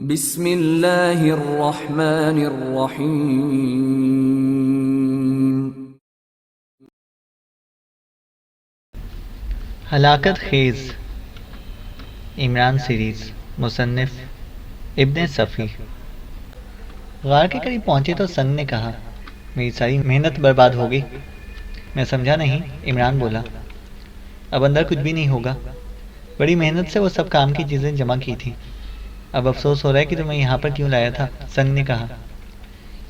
بسم اللہ الرحمن الرحیم۔ ہلاکت خیز عمران سیریز، مصنف ابن صفی۔ غار کے قریب پہنچے تو سنگ نے کہا، میری ساری محنت برباد ہو گئی۔ میں سمجھا نہیں، عمران بولا، اب اندر کچھ بھی نہیں ہوگا، بڑی محنت سے وہ سب کام کی چیزیں جمع کی تھیں، اب افسوس ہو رہا ہے کہ تمہیں یہاں پر کیوں لایا تھا۔ سنگ نے کہا،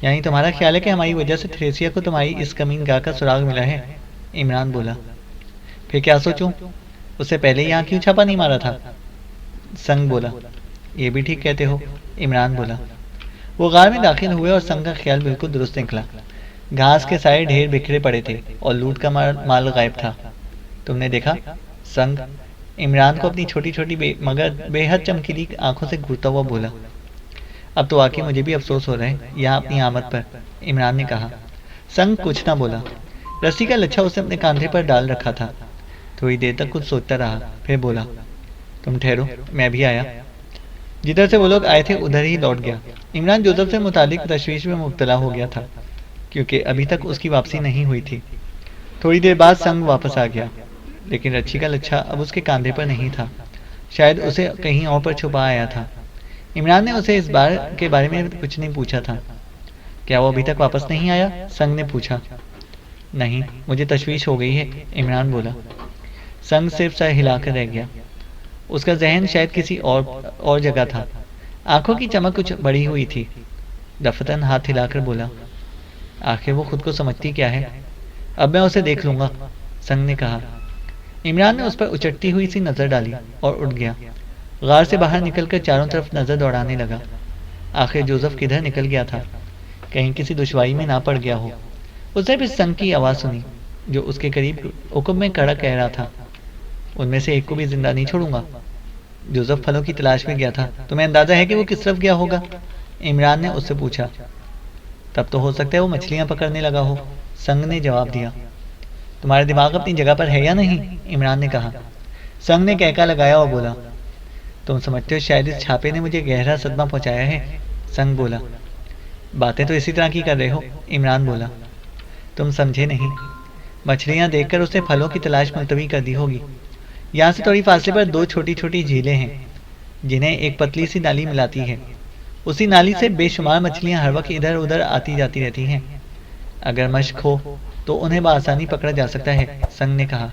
یعنی تمہارا خیال ہے کہ ہماری وجہ سے تھریسیا کو تمہاری اس کمین گاہ کا سراغ ملا ہے؟ عمران بولا، پھر کیا سوچوں، اس سے پہلے یہاں کیوں چھاپا نہیں مارا تھا؟ سنگ بولا، یہ بھی ٹھیک کہتے ہو۔ عمران بولا، وہ غار میں داخل ہوئے اور سنگ کا خیال بالکل درست نکلا۔ گھاس کے سارے ڈھیر بکھرے پڑے تھے اور لوٹ کا مال غائب تھا۔ تم نے دیکھا؟ سنگ عمران کو اپنی چھوٹی چھوٹی مگر بے حد چمکیلی آنکھوں سے گھورتا ہوا بولا۔ اب تو واقعی مجھے بھی افسوس ہو رہا ہے یہاں اپنی آمد پر، عمران نے کہا۔ سنگ کچھ نہ بولا، رسی کا لچھا اسے اپنے کاندھے پر ڈال رکھا تھا۔ تھوڑی دیر تک کچھ سوچتا رہا، پھر بولا، تم ٹھہرو، میں بھی آیا۔ جدھر سے وہ لوگ آئے تھے ادھر ہی لوٹ گیا۔ عمران جوزف سے متعلق تشویش میں مبتلا ہو گیا تھا، کیونکہ ابھی تک اس کی واپسی نہیں ہوئی تھی۔ تھوڑی دیر بعد سنگ واپس آ گیا، لیکن رچی کا لچھا اب اس کے کاندھے پر نہیں تھا، شاید اسے کہیں اور پر چھپا آیا تھا۔ عمران نے اسے اس بار کے بارے میں کچھ نہیں پوچھا تھا۔ کیا وہ ابھی تک واپس نہیں آیا؟ سنگ نے پوچھا۔ نہیں، مجھے تشویش ہو گئی ہے، عمران بولا۔ سنگ صرف سر ہلا کر رہ گیا، اس کا ذہن شاید کسی اور جگہ تھا۔ آنکھوں کی چمک کچھ بڑھی ہوئی تھی۔ دفتن ہاتھ ہلا کر بولا، آخر وہ خود کو سمجھتی کیا ہے؟ اب میں اسے دیکھ لوں گا، سنگ نے کہا۔ عمران نے اس پر اچٹتی ہوئی سی نظر ڈالی اور اٹھ گیا۔ غار سے باہر نکل کر چاروں طرف نظر دوڑانے لگا۔ آخر جوزف کدھر نکل گیا تھا؟ کہیں کسی دشواری میں نہ پڑ گیا ہو۔ اس نے پھر سنگ کی آواز سنی، جو اس کے قریب عقب میں کھڑا کہہ رہا تھا، ان میں سے ایک کو بھی زندہ نہیں چھوڑوں گا۔ جوزف پھلوں کی تلاش میں گیا تھا، تمہیں اندازہ ہے کہ وہ کس طرف گیا ہوگا؟ عمران نے اس سے پوچھا۔ تب تو ہو سکتا ہے وہ مچھلیاں پکڑنے لگا ہو، سنگ نے جواب دیا۔ تمہارا دماغ اپنی جگہ پر ہے یا نہیں؟ عمران نے کہا۔ سنگ نے کہکا لگایا اور بولا، تم سمجھتے ہو شاید اس چھاپے نے مجھے گہرا صدمہ پہنچایا ہے؟ سنگ بولا۔ باتیں تو اسی طرح کی کر رہے ہو، عمران بولا۔ تم سمجھے نہیں، مچھلیاں دیکھ کر اسے پھلوں کی تلاش ملتوی کر دی ہوگی۔ یہاں سے تھوڑی فاصلے پر دو چھوٹی چھوٹی جھیلیں ہیں، جنہیں ایک پتلی سی نالی ملاتی ہے۔ اسی نالی سے بے شمار مچھلیاں ہر وقت ادھر ادھر آتی جاتی رہتی ہیں۔ اگر مشق ہو تو انہیں بآسانی پکڑا جا سکتا ہے، سنگ نے کہا۔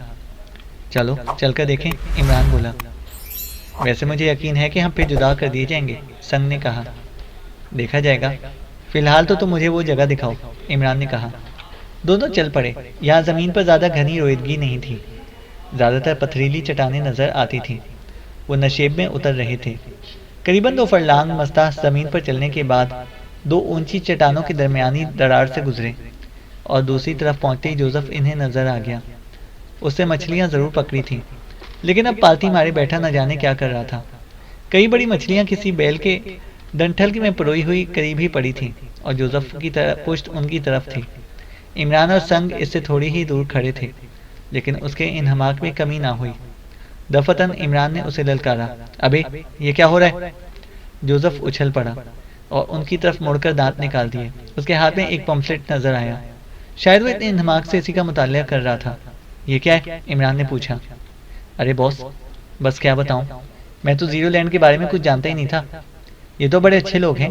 چلو چل کر دیکھیں، عمران بولا۔ ویسے مجھے یقین ہے کہ ہم پھر جدا کر دیے جائیں گے، سنگ نے کہا۔ دیکھا جائے گا، فی الحال تو تم مجھے وہ جگہ دکھاؤ، عمران نے کہا۔ دونوں چل پڑے۔ یہاں زمین پر زیادہ گھنی رویدگی نہیں تھی، زیادہ تر پتھریلی چٹانیں نظر آتی تھیں۔ وہ نشیب میں اتر رہے تھے۔ قریباً 2 فرلانگ مستح زمین پر چلنے کے بعد 2 اونچی چٹانوں کے درمیانی دراڑ سے گزرے، اور دوسری طرف پہنچتے ہی جوزف انہیں نظر آ گیا۔ اس سے مچھلیاں ضرور پکڑی تھیں، لیکن اب پالتی مارے بیٹھا نہ جانے کیا کر رہا تھا۔ کئی بڑی مچھلیاں کسی بیل کے ڈنٹھل میں پروئی ہوئی قریب ہی پڑی تھیں، اور جوزف کی پشت ان کی طرف تھی۔ عمران اور سنگ اس سے تھوڑی ہی دور کھڑے تھے، لیکن اس کے انہماک میں کمی نہ ہوئی۔ دفتن عمران نے اسے للکارا، ابے یہ کیا ہو رہا ہے؟ جوزف اچھل پڑا اور ان کی طرف مڑ کر دانت نکال دیے۔ اس کے ہاتھ میں ایک پمفلٹ نظر آیا، شاید وہ اتنے انہماک سے اسی کا مطالعہ کر رہا تھا۔ یہ کیا ہے؟ عمران نے پوچھا۔ ارے باس، بس کیا بتاؤں، میں تو زیرو لینڈ کے بارے میں کچھ جانتا ہی نہیں تھا۔ یہ تو بڑے اچھے لوگ ہیں،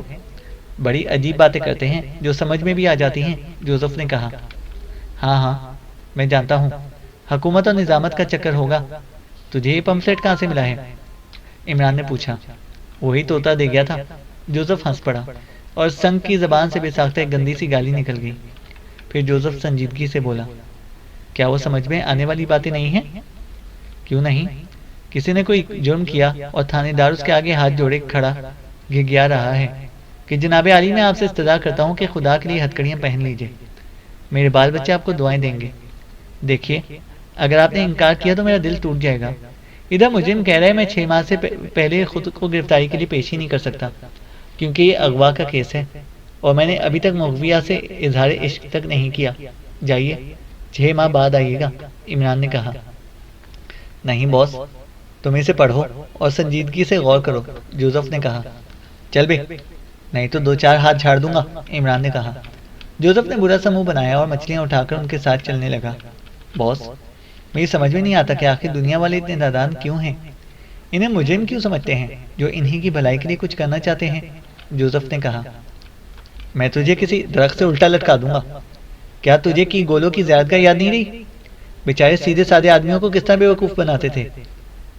بڑی عجیب باتیں کرتے ہیں جو سمجھ میں بھی آ جاتی ہیں، جوزف نے کہا۔ ہاں ہاں، میں جانتا ہوں، حکومت اور نظامت کا چکر ہوگا۔ تجھے یہ پمفلٹ کہاں سے ملا ہے؟ عمران نے پوچھا۔ وہی طوطا دے گیا تھا، جوزف ہنس پڑا، اور سنگ کی زبان سے بے ساختہ ایک گندی سی گالی نکل گئی۔ پھر جوزف سنجیدگی سے بولا، کیا وہ سمجھ میں آنے والی باتیں نہیں ہیں؟ کیوں نہیں؟ کسی نے کوئی جرم کیا اور تھانے دار اس کے آگے ہاتھ جوڑے کھڑا گھگیا رہا ہے کہ جناب عالی میں آپ سے استدعا کرتا ہوں کہ خدا کے لیے ہتھکڑیاں پہن لیجئے، میرے بال بچے آپ کو دعائیں دیں گے۔ دیکھیے، اگر آپ نے انکار کیا تو میرا دل ٹوٹ جائے گا۔ ادھر مجرم کہہ رہا ہے میں 6 ماہ سے پہلے خود کو گرفتاری کے لیے پیش ہی نہیں کر سکتا، کیونکہ یہ اغوا کا کیس ہے، اور میں نے ابھی تک مغویہ سے اظہار عشق تک نہیں کیا۔ جائیے، 6 ماہ بعد آئیے گا، عمران نے کہا۔ نہیں باس، تم اسے پڑھو اور سنجیدگی سے غور کرو، جوزف نے کہا۔ چل بے، نہیں تو 2-4 ہاتھ جھاڑ دوں گا، عمران نے کہا۔ جوزف نے برا سا منہ بنایا اور مچھلیاں اٹھا کر ان کے ساتھ چلنے لگا۔ باس، میری سمجھ میں نہیں آتا کہ آخر دنیا والے اتنے نادان کیوں ہیں؟ انہیں مجرم کیوں سمجھتے ہیں جو انہی کی بھلائی کے لیے کچھ کرنا چاہتے ہیں؟ جوزف نے کہا۔ میں تجھے کسی درخت سے الٹا لٹکا دوں گا۔ کیا تجھے کی گولوں کی زیادگاہ یاد نہیں رہی؟ بیچارے سیدھے سادے آدمیوں کو کس طرح بیوقوف بناتے تھے۔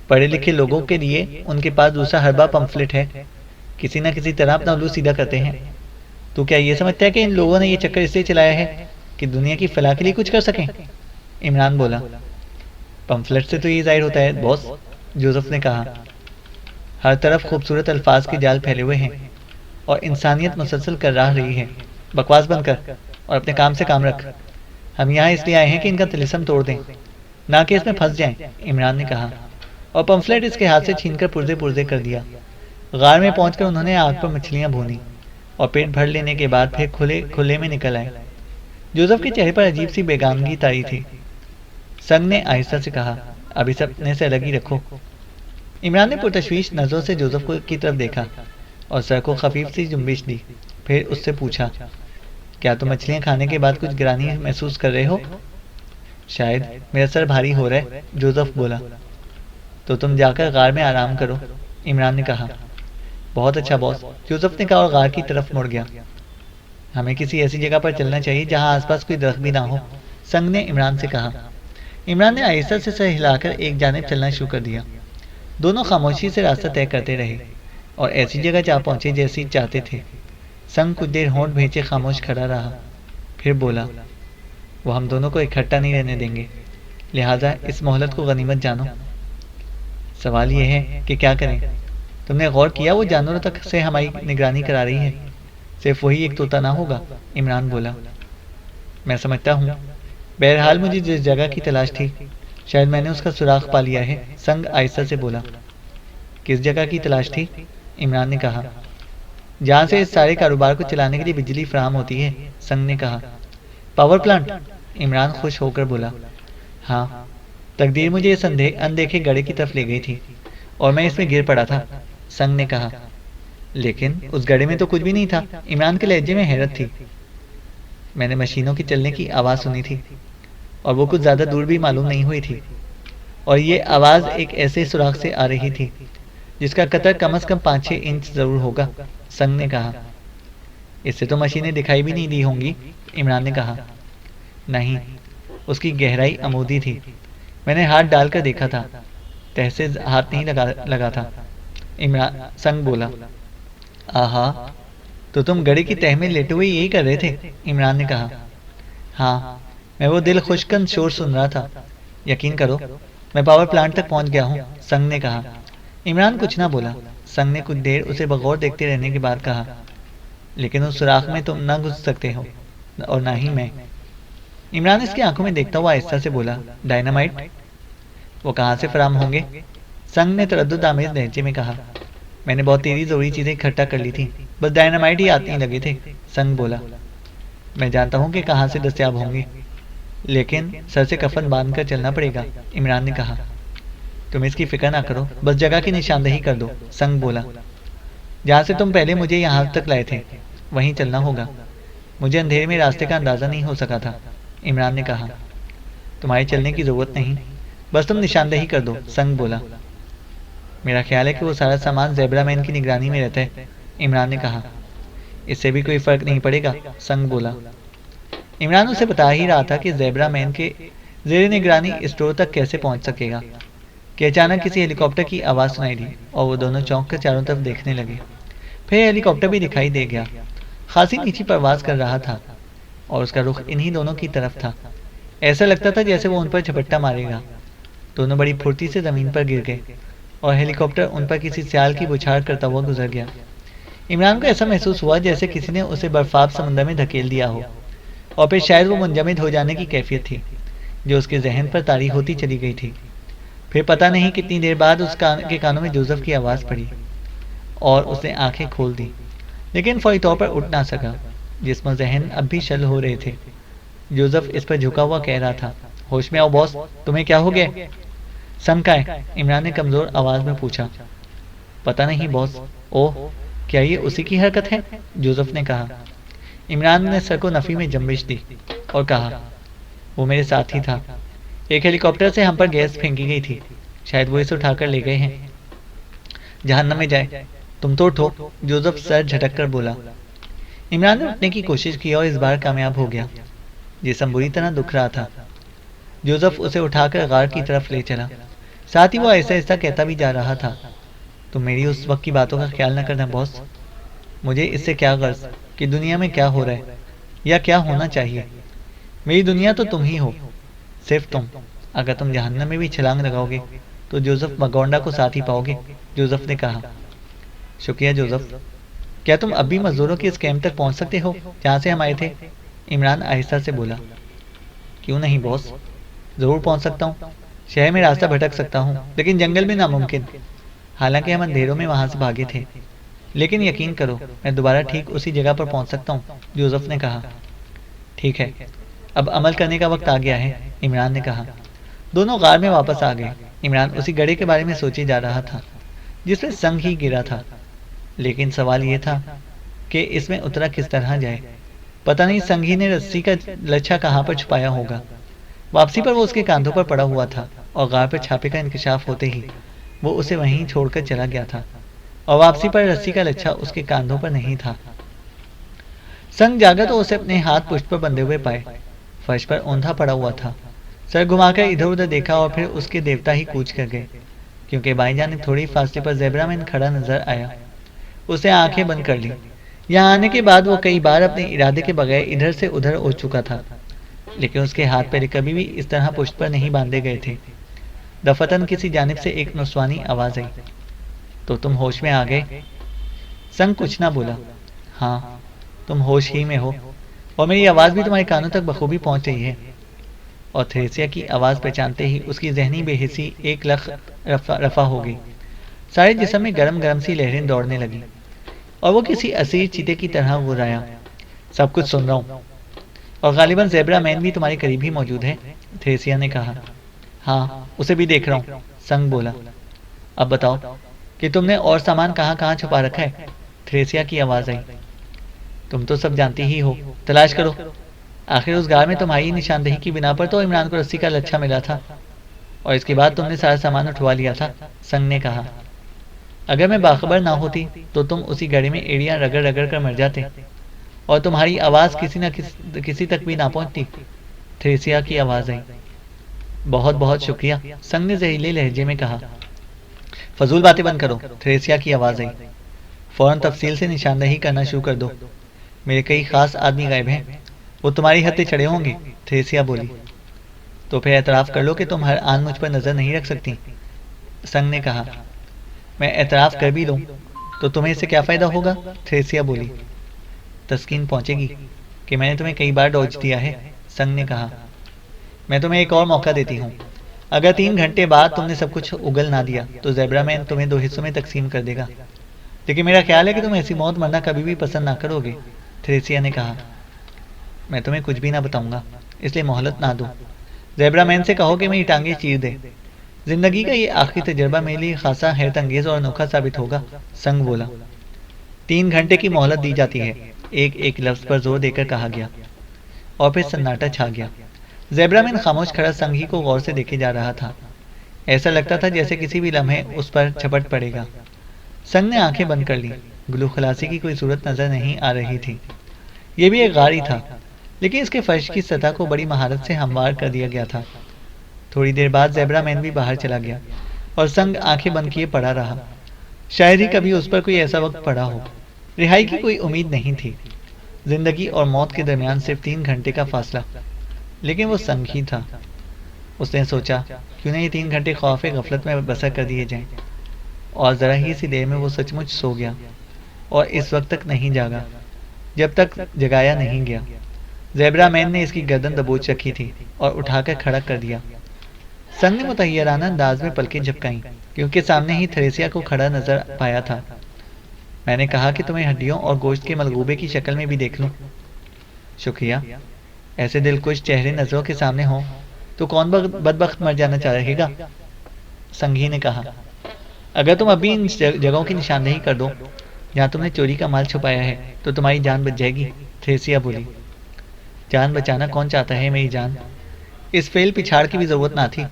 پڑھے لکھے لوگوں کے لیے ان کے پاس دوسرا ہربا پمفلٹ ہے، کسی نہ کسی طرح اپنا الو سیدھا کرتے ہیں۔ تو کیا یہ سمجھتا ہے کہ ان لوگوں نے یہ چکر اس لیے چلایا ہے کہ دنیا کی فلاح کے لیے کچھ کر سکیں؟ عمران بولا۔ پمفلٹ سے تو یہ ظاہر ہوتا ہے باس، جوزف نے کہا۔ ہر طرف خوبصورت الفاظ کے جال پھیلے ہوئے ہیں اور انسانیت مسلسل کر رہی ہے۔ بکواس بند کر اور اپنے کام سے کام رکھ۔ ہم یہاں اس لیے آئے ہیں کہ ان کا طلسم توڑ دیں، نہ کہ اس میں پھنس جائیں، عمران نے کہا، اور پمفلٹ اس کے ہاتھ سے چھین کر پرزے پرزے کر دیا۔ غار میں پہنچ کر انہوں نے آگ پر مچھلیاں بھونی اور پیٹ بھر لینے کے بعد پھر کھلے میں نکل آئے۔ جوزف کے چہرے پر عجیب سی بیگانگی تاری تھی۔ سنگ نے آہستہ سے کہا، اب اس اپنے سے الگ ہی رکھو۔ عمران نے پرتشویش نظروں سے جوزف کی طرف دیکھا اور سر کو خفیف سی جنبش دی، پھر اس سے پوچھا، کیا تم مچھلیاں کھانے کے بعد کچھ گرانی محسوس کر رہے ہو؟ شاید میرا سر بھاری ہو رہا ہے، جوزف بولا۔ تو تم جا کر غار میں آرام کرو، عمران نے کہا۔ بہت اچھا باس، جوزف نے کہا اور غار کی طرف مڑ گیا۔ ہمیں کسی ایسی جگہ پر چلنا چاہیے جہاں آس پاس کوئی درخت بھی نہ ہو، سنگ نے عمران سے کہا۔ عمران نے آہستہ سے سر ہلا کر ایک جانب چلنا شروع کر دیا۔ دونوں خاموشی سے راستہ طے کرتے رہے اور ایسی جگہ جا پہنچے جیسی چاہتے تھے۔ سنگ کچھ دیر ہونٹ بھینچے خاموش کھڑا رہا، پھر بولا، وہ ہم دونوں کو اکٹھا نہیں رہنے دیں گے، لہٰذا اس مہلت کو غنیمت جانو۔ سوال یہ ہے کہ کیا کریں؟ تم نے غور کیا وہ جانوروں تک سے ہماری نگرانی کرا رہی ہے، صرف وہی ایک طوطا نہ ہوگا، عمران بولا۔ میں سمجھتا ہوں، بہرحال مجھے جس جگہ کی تلاش تھی شاید میں نے اس کا سراغ پا لیا ہے، سنگ آہستہ سے بولا۔ کس جگہ کی تلاش تھی؟ عمران نے کہا۔ جہاں سے اس سارے کاروبار کو چلانے کے لیے بجلی فراہم ہوتی ہے، سنگ نے کہا۔ پاور پلانٹ، عمران خوش ہو کر بولا۔ ہاں، تقدیر مجھے اس اندیکھے گڑھے کی طرف لے گئی تھی اور میں اس میں گر پڑا تھا، سنگ نے کہا۔ لیکن اس گڑھے میں تو کچھ بھی نہیں تھا، عمران کے لہجے میں حیرت تھی۔ میں نے مشینوں کے چلنے کی آواز سنی تھی اور وہ کچھ زیادہ دور بھی معلوم نہیں ہوئی تھی، اور یہ آواز ایک ایسے سوراخ سے آ رہی تھی جس کا قطر کم از کم 5-6 انچ ضرور ہوگا، سنگ نے کہا۔ اس سے تو مشینیں دکھائی بھی نہیں دی ہوں گی، عمران نے کہا۔ نہیں، اس کی گہرائی عمودی تھی، میں نے ہاتھ ڈال کر دیکھا تھا، تہ سے ہاتھ نہیں لگا تھا، سنگ بولا۔ آہا، تو تم گڑھے کی تہ میں لیٹے ہوئے یہی کر رہے تھے، عمران نے کہا۔ ہاں، میں وہ دل خشکن شور سن رہا تھا، یقین کرو میں پاور پلانٹ تک پہنچ گیا ہوں، سنگ نے کہا۔ عمران کچھ نہ بولا۔ سنگ نے کچھ دیر اسے بغور دیکھتے رہنے کے بعد کہا، لیکن اس سوراخ میں تم نہ گھس سکتے ہو اور نہ ہی میں۔ عمران اس کی آنکھوں میں دیکھتا ہوا آہستہ سے بولا، ڈائنامائٹ؟ وہ کہاں سے فراہم ہوں گے؟ سنگ نے تردد آمیز لہجے میں کہا۔ میں نے بہت تیری ضروری چیزیں اکٹھا کر لی تھی، بس ڈائنامائٹ ہی آتے ہی لگے تھے، سنگ بولا۔ میں جانتا ہوں کہ کہاں سے دستیاب ہوں گے، لیکن سر سے کفن باندھ کر چلنا پڑے گا، عمران نے کہا۔ تم اس کی فکر نہ کرو، بس جگہ کی نشاندہی کر دو، سنگ بولا۔ جہاں سے تم پہلے مجھے یہاں تک لائے تھے وہیں چلنا ہوگا، مجھے اندھیرے میں راستے کا اندازہ نہیں ہو سکا تھا، عمران نے کہا۔ تمہارے چلنے کی ضرورت نہیں، بس تم نشاندہی کر دو، سنگ بولا۔ میرا خیال ہے کہ وہ سارا سامان زیبرا مین کی نگرانی میں رہتا ہے، عمران نے کہا۔ اس سے بھی کوئی فرق نہیں پڑے گا، سنگ بولا۔ عمران اسے بتا ہی رہا تھا کہ زیبرا مین کے زیر نگرانی اسٹور تک کیسے پہنچ سکے گا کہ اچانک کسی ہیلی کاپٹر کی آواز سنائی دی اور وہ دونوں چونک کر چاروں طرف دیکھنے لگے۔ پھر ہیلی کاپٹر بھی دکھائی دے گیا، خاصی نیچی پرواز کر رہا تھا اور اس کا رخ انہی دونوں کی طرف تھا۔ ایسا لگتا تھا جیسے وہ ان پر جھپٹا مارے گا۔ دونوں بڑی پھرتی سے زمین پر گر گئے اور ہیلی کاپٹر ان پر کسی سیال کی بچھاڑ کرتا ہوا گزر گیا۔ عمران کو ایسا محسوس ہوا جیسے کسی نے اسے برفاب سمندر میں دھکیل دیا ہو، اور پھر شاید وہ منجمد ہو جانے کی کیفیت تھی جو اس کے ذہن پر طاری ہوتی چلی گئی تھی۔ پھر پتہ نہیں کتنی دیر بعد اس کے کانوں میں جوزف کی آواز پڑی اور اس نے آنکھیں کھول دی، لیکن فوری طور پر اٹھ نہ سکا، جسم و ذہن اب بھی شل ہو رہے تھے۔ جوزف اس پر جھکا ہوا کہہ رہا تھا، ہوش میں آؤ باس، تمہیں کیا ہو گیا؟ سنگ کا ہے، عمران نے کمزور آواز میں پوچھا۔ پتہ نہیں باس۔ اوہ، کیا یہ اسی کی حرکت ہے؟ جوزف نے کہا۔ عمران نے سر کو نفی میں جنبش دی اور کہا، وہ میرے ساتھ ہی تھا۔ ایک ہیلی کاپٹر سے ہم پر گیس پھینکی گئی تھی، شاید وہ اسے اٹھا کر لے گئے ہیں۔ جہنم میں جائے، تم تو اٹھو، جوزف سر جھٹک کر بولا۔ عمران نے اٹھنے کی کوشش کی اور اس بار کامیاب ہو گیا۔ جسم بری طرح دکھ رہا تھا۔ جوزف اسے اٹھا کر غار کی طرف لے چلا، ساتھ ہی وہ ایسا ایسا کہتا بھی جا رہا تھا، تم میری اس وقت کی باتوں کا خیال نہ کرنا باس۔ مجھے اس سے کیا غرض کہ دنیا میں کیا ہو رہا ہے یا کیا ہونا چاہیے۔ میری دنیا تو تم ہی ہو، صرف تم۔ اگر تم جہنم میں بھی چھلانگ لگاؤ گے تو جوزف مگونڈا کو ساتھ ہی پاؤ گے، جوزف نے کہا۔ شکریہ جوزف۔ کیا تم اب بھی مزدوروں کے اس کیمپ تک پہنچ سکتے ہو جہاں سے ہم آئے تھے؟ عمران آہستہ سے بولا۔ کیوں نہیں باس، ضرور پہنچ سکتا ہوں۔ شہر میں راستہ بھٹک سکتا ہوں لیکن جنگل میں ناممکن۔ حالانکہ ہم اندھیروں میں وہاں سے بھاگے تھے، لیکن یقین کرو میں دوبارہ ٹھیک اسی جگہ پر پہنچ سکتا ہوں، جوزف نے کہا۔ ٹھیک ہے، اب عمل کرنے کا وقت آ گیا ہے، عمران نے کہا۔ دونوں غار میں واپس آ گئے۔ عمران اسی گڑھے کے بارے میں سوچے جا رہا تھا جس میں سنگ ہی گرا تھا، لیکن سوال یہ تھا کہ اس میں اترا کس طرح جائے۔ پتہ نہیں سنگھی نے رسی کا لچھا کہاں پر چھپایا ہوگا۔ واپسی پر وہ اس کے کاندھوں پر پڑا ہوا تھا اور غار پر چھاپے کا انکشاف ہوتے ہی وہ اسے وہیں چھوڑ کر چلا گیا تھا، اور واپسی پر رسی کا لچھا اس کے کاندھوں پر نہیں تھا۔ سنگ جاگا تو اسے اپنے ہاتھ پشت پر بندھے ہوئے پائے، فرش پر اوندھا پڑا ہوا تھا۔ سر گھما کر ادھر ادھر دیکھا اور پھر اس کے دیوتا ہی کوچ کر گئے، کیونکہ بائیں جانب تھوڑی فاصلے پر زیبرا مین کھڑا نظر آیا۔ اسے آنکھیں بند کر لی۔ یہاں آنے کے بعد وہ کئی بار اپنے ارادے کے بغیر ادھر سے ادھر اڑ چکا تھا، لیکن اس کے ہاتھ پہلے کبھی بھی اس طرح پشت پر نہیں باندھے گئے تھے۔ دفتن کسی جانب سے ایک نسوانی آواز آئی، تو تم ہوش میں آ گئے؟ سنگ کچھ نہ بولا۔ ہاں، تم ہوش ہی میں ہو، اور میری آواز بھی تمہارے کانوں تک بخوبی پہنچ رہی ہے۔ اور تھریسیا کی آواز پہچانتے ہی اس کی ذہنی بے حسی ایک لخ رفع ہو گئی۔ سارے جسم میں گرم گرم سی لہریں دوڑنے لگی اور وہ کسی اسیر چیتے کی طرح غرایا۔ سب کچھ سن رہا ہوں، اور غالباً زیبرا مین بھی تمہارے قریب ہی موجود ہے، تھریسیا نے کہا۔ ہاں، اسے بھی دیکھ رہا ہوں، سنگ بولا۔ اب بتاؤ کہ تم نے اور سامان کہاں کہاں چھپا رکھا ہے، تھریسیا کی آواز آئی۔ تم تو سب جانتی ہی ہو، تلاش کرو۔ آخر اس غار میں تمہاری نشاندہی کی بنا پر تو عمران کو رسی کا لچھا ملا تھا، اور اس کے بعد تم نے سارا سامان اٹھوا لیا تھا، سنگ نے کہا۔ اگر میں باخبر نہ ہوتی تو تم اسی گڑھے میں ایڑیاں رگڑ رگڑ کر مر جاتے، اور تمہاری آواز کسی نہ کسی تک بھی نہ پہنچتی، تھریسیا کی آواز آئی۔ بہت بہت شکریہ، سنگ نے زہریلے لہجے میں کہا۔ فضول باتیں بند کرو، تھریسیا کی آواز آئی۔ فوراً تفصیل سے نشاندہی کرنا شروع کر دو۔ میرے کئی خاص آدمی غائب ہیں، وہ تمہاری ہتھے چڑھے ہوں گے، تھریسیا بولی۔ تو پھر اعتراف کر لو کہ تم ہر آن مجھ پر نظر نہیں رکھ سکتی، سنگ نے کہا۔ میں اعتراف کر بھی لوں تو تمہیں اس سے کیا فائدہ ہوگا، تھریسیا بولی۔ تسکین پہنچے گی کہ میں نے تمہیں کئی بار ڈوج دیا ہے، سنگ نے کہا۔ میں تمہیں ایک اور موقع دیتی ہوں۔ اگر 3 گھنٹے بعد تم نے سب کچھ اگل نہ دیا تو زیبرا مین تمہیں 2 حصوں میں تقسیم کر دے گا، لیکن میرا خیال ہے کہ تم ایسی موت مرنا کبھی بھی پسند نہ کرو گے، تھریسیا نے کہا۔ میں تمہیں کچھ بھی نہ بتاؤں گا، اس لیے مہلت نہ دو۔ زیبرا مین سے کہو کہ میری ٹانگیں چیر دے۔ زندگی کا یہ آخری تجربہ میرے لیے خاصا حیرت انگیز اور انوکھا ثابت ہوگا، سنگ بولا۔ 3 گھنٹے کی مہلت دی جاتی ہے، ایک ایک لفظ پر زور دے کر کہا گیا، اور پھر سناٹا چھا گیا۔ زیبرا مین خاموش کھڑا سنگھی کو غور سے دیکھے جا رہا تھا، ایسا لگتا تھا جیسے کسی بھی لمحے اس پر جھپٹ پڑے گا۔ سنگ نے آنکھیں بند کر لی، گلو خلاصی کی کوئی صورت نظر نہیں آ رہی تھی۔ یہ بھی ایک غار ہی تھا، لیکن اس کے فرش کی سطح کو بڑی مہارت سے ہموار کر دیا گیا تھا۔ تھوڑی دیر بعد زیبرا مین بھی باہر چلا گیا اور سنگ آنکھیں بند کیے پڑا رہا۔ شاید ہی کبھی اس پر کوئی ایسا وقت پڑا ہو۔ رہائی کی کوئی امید نہیں تھی، زندگی اور موت کے درمیان صرف 3 گھنٹے کا فاصلہ، لیکن وہ سنگ ہی تھا۔ اس نے سوچا کیوں نہ یہ 3 گھنٹے خوف غفلت میں بسر کر دیے جائیں، اور ذرا ہی سی دیر میں وہ سچ مچ سو گیا، اور اس وقت تک نہیں جاگا جب تک جگایا نہیں گیا۔ زیبرا مین نے اس کی گردن دبوچ رکھی تھی اور اٹھا کر کھڑا کر دیا۔ سنگ نے متحیرانہ انداز میں پلکیں جھپکائیں، کیونکہ سامنے ہی تھریسیا کو کھڑا نظر پایا تھا۔ میں نے کہا کہ تمہیں ہڈیوں اور گوشت کے ملغوبے کی شکل میں بھی دیکھ لوں۔ شکریہ، ایسے دلکش چہرے نظروں کے سامنے ہوں تو کون بدبخت مر جانا چاہے گا، سنگھی نے کہا۔ اگر تم ابھی ان جگہوں کی نشاندہی کر دو جہاں تم نے چوری کا مال چھپایا ہے تو تمہاری جان بچ جائے گی، تھریسیا بولی۔ جان بچانا کون چاہتا ہے میری جان؟ اس فیل پچھاڑ کی بھی ضرورت نہ تھی۔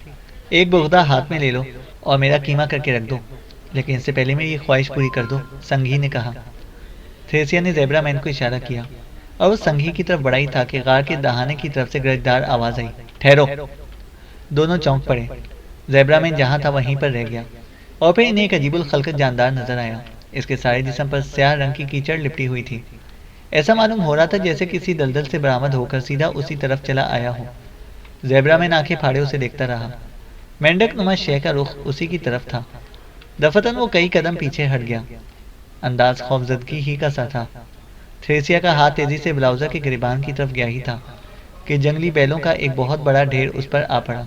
ایک بغدہ ہاتھ میں لے لو اور میرا قیمہ کر کے رکھ دو، لیکن اس سے پہلے میری یہ خواہش پوری کر دو، سنگھی نے کہا۔ تھریسیا نے زیبرا مین کو اشارہ کیا اور وہ سنگھی کی طرف بڑھائی تھا کہ غار کے دہانے کی طرف سے گرجدار آواز آئی، ٹھہرو۔ دونوں چونک پڑے۔ زیبرا مین جہاں تھا وہیں پر رہ گیا اور پھر انہیں ایک عجیب الخلقت جاندار نظر آیا۔ اس کے سارے جسم پر سیاہ رنگ کی کیچڑ لپٹی ہوئی تھی۔ ایسا معلوم ہو رہا تھا جیسے کسی دلدل سے برآمد ہو کر سیدھا اسی طرف چلا آیا ہو۔ زیبرا مین آنکھیں پھاڑے اسے دیکھتا رہا۔ مینڈک نما شے کا رخ اسی کی طرف تھا۔ دفتن وہ کئی قدم پیچھے ہٹ گیا۔ انداز خوفزدگی ہی کا سا تھا۔ تھریسیا کا ہاتھ تیزی سے بلاؤزر کے گریبان کی طرف گیا ہی تھا کہ جنگلی بیلوں کا ایک بہت بڑا ڈھیر اس پر آ پڑا۔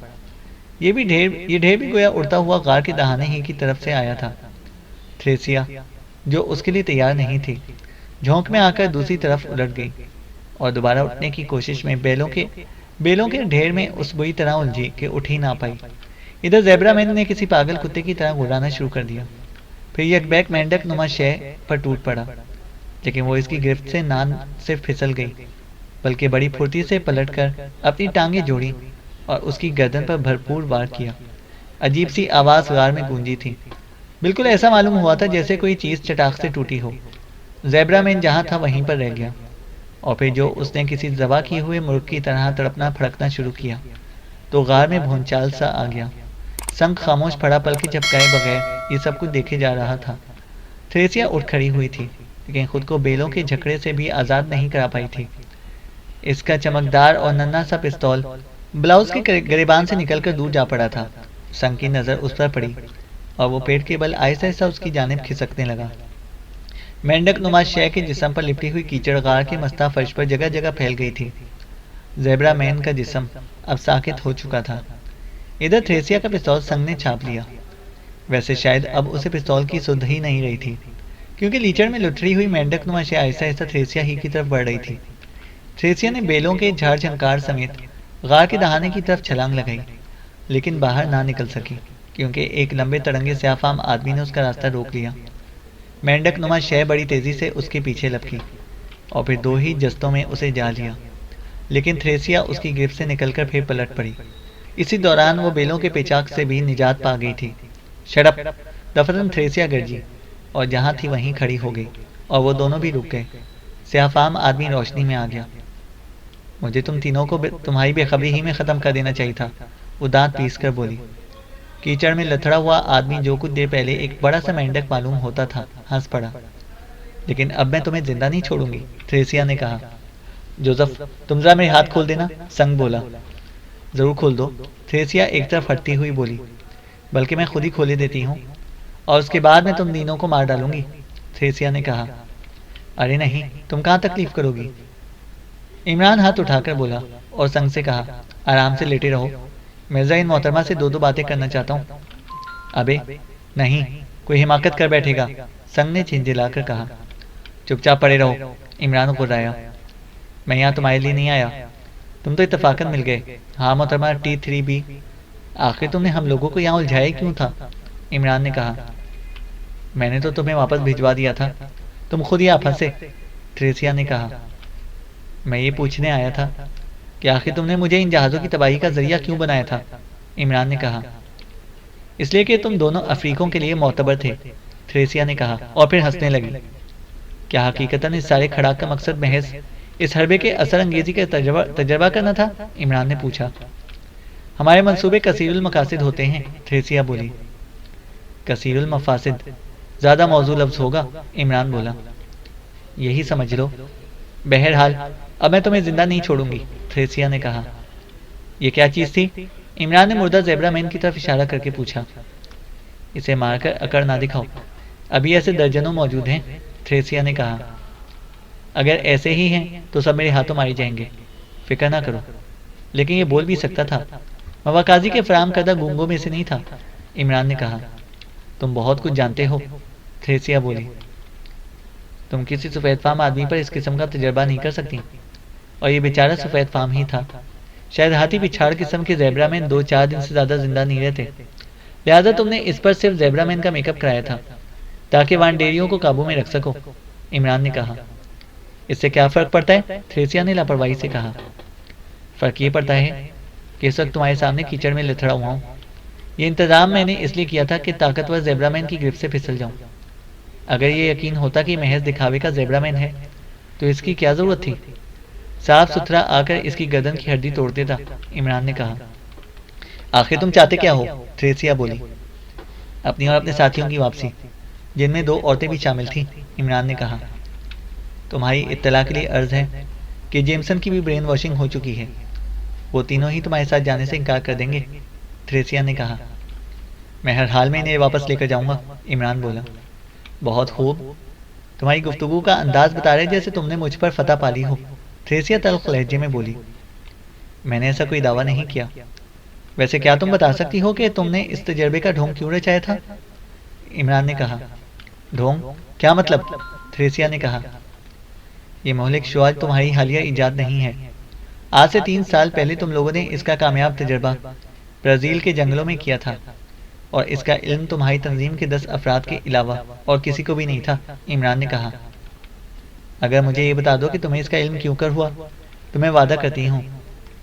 یہ ڈھیر بھی گویا اڑتا ہوا غار کے دہانے ہی کی طرف سے آیا تھا۔ تھریسیا، جو اس کے لیے تیار نہیں تھی، جھونک میں آ کر دوسری طرف الٹ گئی اور دوبارہ اٹھنے کی کوشش میں بیلوں کے ڈھیر میں اس بری طرح الجھی کہ اٹھ ہی نہ پائی۔ ادھر زیبرا مین نے کسی پاگل کتے کی طرح گھرانا شروع کر دیا۔ پھر یک بیک مینڈک نما شے پر ٹوٹ پڑا، لیکن وہ اس کی گرفت سے نہ صرف پھسل گئی بلکہ بڑی پھرتی سے پلٹ کر اپنی ٹانگیں جوڑی اور اس کی گردن پر بھرپور وار کیا۔ عجیب سی آواز غار میں گونجی تھی۔ بالکل ایسا معلوم ہوا تھا جیسے کوئی چیز چٹاخ سے ٹوٹی ہو۔ زیبرا مین جہاں تھا وہیں پر رہ گیا اور پھر جو اس نے کسی ذبح کیے ہوئے مرغ کی طرح تڑپنا پھڑکنا شروع کیا تو غار میں بھونچال سا آ گیا۔ سنگ خاموش پڑا، پلکیں جھپکائے بغیر یہ سب کچھ دیکھے جا رہا تھا۔ تھریسیا اٹھ کھڑی ہوئی تھی، لیکن خود کو بیلوں کے جھکڑے سے بھی آزاد نہیں کرا پائی تھی۔ اس کا چمکدار اور ننھا سا پستول بلاؤز کے گریبان سے نکل کر دور جا پڑا تھا۔ سنگ کی نظر اس پر پڑی اور وہ پیٹ کے بل آہستہ آہستہ اس کی جانب کھسکنے لگا۔ مینڈک نما شے کے جسم پر لپٹی ہوئی کیچڑ غار کے مستہ فرش پر جگہ جگہ پھیل گئی تھی۔ زیبرا مین کا جسم اب ساکت ہو چکا تھا۔ ادھر تھریسیا کا پستول سنگ نے چھاپ لیا۔ ویسے شاید اب اسے پستول کی سدھ ہی نہیں رہی تھی، کیونکہ لیچڑ میں لٹری ہوئی مینڈک نما شے آہستہ آہستہ تھریسیا ہی کی طرف بڑھ رہی تھی۔ تھریسیا نے بیلوں کے جھاڑ جھنکار سمیت غار کے دہانے کی طرف چھلانگ لگائی، لیکن باہر نہ نکل سکی کیونکہ ایک لمبے تڑنگے سیاہ فام آدمی نے اس کا راستہ روک لیا۔ مینڈک نما شے بڑی تیزی سے اس کے پیچھے لپکی اور پھر دو ہی جستوں میں اسے جا لیا، لیکن تھریسیا اس کی گرفت سے نکل کر پھر پلٹ پڑی۔ اسی دوران وہ بیلوں کے پیچاک سے بھی نجات پا گئی تھی۔ Shut up! دفتن تھریسیا گرجی اور جہاں تھی وہیں کھڑی ہو گئی اور وہ دونوں بھی رک گئے۔ سیاہ فام آدمی روشنی میں آ گیا۔ مجھے تم تینوں کو تمہاری بے خبری ہی میں ختم کر دینا چاہیے تھا، وہ دانت پیس کر بولی۔ کیچڑ میں لتھڑا ہوا آدمی جو کچھ دیر پہلے ایک بڑا سا مینڈک معلوم ہوتا تھا ہنس پڑا۔ لیکن اب میں تمہیں زندہ نہیں چھوڑوں گی، تھریسیا نے کہا۔ جوزف، تم ذرا میرے ہاتھ کھول دینا، سنگ بولا۔ ضرور کھول دو، تھریسیا ایک طرف ہٹتی ہوئی بولی۔ بلکہ میں خود ہی کھولے دیتی ہوں اور اس کے بعد میں تم تینوں کو مار ڈالوں گی، تھریسیا نے کہا۔ ارے نہیں، تم کہاں تکلیف کرو گی؟ عمران ہاتھ اٹھا کر بولا اور سنگ سے کہا، آرام سے لیٹے رہو، مرزا ان محترمہ سے دو باتیں کرنا چاہتا ہوں۔ ابے نہیں، کوئی حماقت کر بیٹھے گا، سنگ نے جھنجھلا کر کہا۔ چپ چاپ پڑے رہو، عمران غرایا۔ میں یہاں تمہارے لیے نہیں آیا، تم تو اتفاقاً مل گئے۔ ہاں محترمہ T3B، آخر تم نے ہم لوگوں کو یہاں الجھایا کیوں تھا؟ عمران نے کہا۔ میں نے تو تمہیں واپس بھجوا دیا تھا، تم خود ہی آ پھنسے، تھریسیا نے کہا۔ میں یہ پوچھنے آیا تھا کہ آخر تم نے مجھے ان جہازوں کی تباہی کا ذریعہ کیوں بنایا تھا، عمران نے کہا۔ اس لیے کہ تم دونوں افریقوں کے لیے معتبر تھے، تھریسیا نے کہا اور پھر ہنسنے لگی۔ کیا حقیقتاً اس سارے کھڑاک کا مقصد محض اس حربے کے اثر انگیزی کا تجربہ کرنا تھا؟ عمران نے پوچھا۔ ہمارے منصوبے کثیر المقاصد ہوتے ہیں، تھریسیا بولی۔ کثیر المفاسد زیادہ موضوع لفظ ہوگا، عمران بولا۔ یہی سمجھ لو۔ بہرحال اب میں تمہیں زندہ نہیں چھوڑوں گی، تھریسیا نے کہا۔ یہ کیا چیز تھی؟ عمران نے مردہ زیبرا مین کی طرف اشارہ کر کے پوچھا۔ اسے مار کر اکڑ نہ دکھاؤ، ابھی ایسے درجنوں موجود ہیں، تھریسیا نے کہا۔ اگر ایسے ہی ہیں تو سب میرے ہاتھوں مارے جائیں گے، فکر نہ کرو۔ لیکن یہ بول بھی سکتا تھا، مواقعی کے فراہم کردہ گونگوں میں سے نہیں تھا، عمران نے کہا۔ تم بہت کچھ جانتے ہو، تھریسیا بولی۔ تم کسی سفید فام آدمی پر اس قسم کا تجربہ نہیں کر سکتی، اور یہ بیچارہ سفید فام ہی تھا۔ شاید ہاتھی پچھاڑ قسم کے زیبرا مین 2-4 دن سے زیادہ زندہ نہیں رہتے، لہذا تم نے اس پر صرف زیبرا مین کا میک اپ کرایا تھا۔ تاکہ وانڈیریوں کو قابو میں رکھ سکو، عمران نے کہا۔ اس سے کیا فرق پڑتا ہے؟ تھریسیا نے لاپرواہی سے کہا۔ فرق یہ پڑتا ہے کہ اس وقت تمہارے سامنے کیچڑ میں لتھڑا ہوا ہوں۔ یہ انتظام میں نے اس لیے کیا تھا کہ طاقتور زیبرا مین کی گرفت سے پھسل جاؤں۔ اگر یہ یقین ہوتا کہ محض دکھاوے کا زیبرا مین ہے تو اس کی کیا ضرورت تھی؟ صاف ستھرا آ کر اس کی گردن کی ہڈی توڑ دیتا، عمران نے کہا۔ آخر تم چاہتے کیا ہو؟ تھریسیا بولی۔ اپنی اور اپنے ساتھیوں کی واپسی، جن میں 2 عورتیں بھی شامل تھیں، عمران نے کہا۔ تمہاری اطلاع کے لیے عرض ہے کہ جیمسن کی بھی برین واشنگ ہو چکی ہے، وہ تینوں ہی تمہارے ساتھ جانے سے انکار کر دیں گے، تھریسیا نے کہا۔ میں ہر حال میں انہیں واپس لے کر جاؤں گا، عمران بولا۔ بہت خوب، تمہاری گفتگو کا انداز بتا رہے جیسے تم نے مجھ پر فتح پالی ہو، تھریسیا تلخ لہجے میں بولی۔ میں نے ایسا کوئی دعویٰ نہیں کیا۔ ویسے کیا تم بتا سکتی ہو کہ تم نے اس تجربے کا ڈھونگ کیوں رچایا تھا؟ عمران نے کہا۔ ڈھونگ؟ کیا مطلب؟ تھریسیا نے کہا۔ یہ مہلک شعاع تمہاری حالیہ ایجاد نہیں ہے۔ آج سے 3 سال پہلے تم لوگوں نے اس کا کامیاب تجربہ برازیل کے جنگلوں میں کیا تھا، اور اس کا علم تمہاری تنظیم کے 10 افراد کے علاوہ اور کسی کو بھی نہیں تھا، عمران نے کہا۔ اگر مجھے یہ بتا دو کہ تمہیں اس کا علم کیوں کر ہوا تو میں وعدہ کرتی ہوں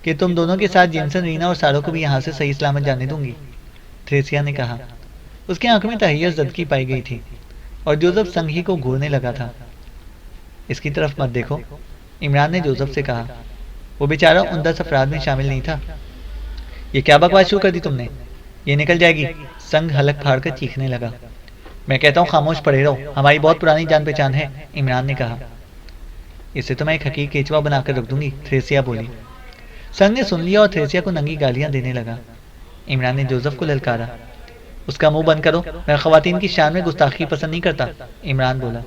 کہ تم دونوں کے ساتھ جیمسن، رینا اور ساروں کو بھی یہاں سے صحیح سلامت جانے دوں گی، تھریسیا نے کہا۔ اس کی آنکھوں میں تحیر زدگی پائی گئی تھی اور جوزف سنگ ہی کو گھورنے لگا تھا۔ اس کی طرف مت دیکھو، عمران نے جوزف سے کہا۔ وہ بیچارہ ان 10 افراد میں شامل نہیں تھا۔ یہ کیا بکواس شروع کر دی تم نے؟ یہ نکل جائے گی، سنگ حلق پھاڑ کر چیخنے لگا۔ میں کہتا ہوں خاموش پڑے رہو، ہماری بہت پرانی جان پہچان ہے، عمران نے کہا۔ اسے تو میں ایک حقیقی کیچوا بنا کر رکھ دوں گی، تھریسیا بولی۔ سنگ نے سن لیا اور تھریسیا کو ننگی گالیاں دینے لگا۔ عمران نے جوزف کو للکارا۔ اس کا منہ بند کرو، میں خواتین کی شان میں گستاخی پسند نہیں کرتا، عمران بولا۔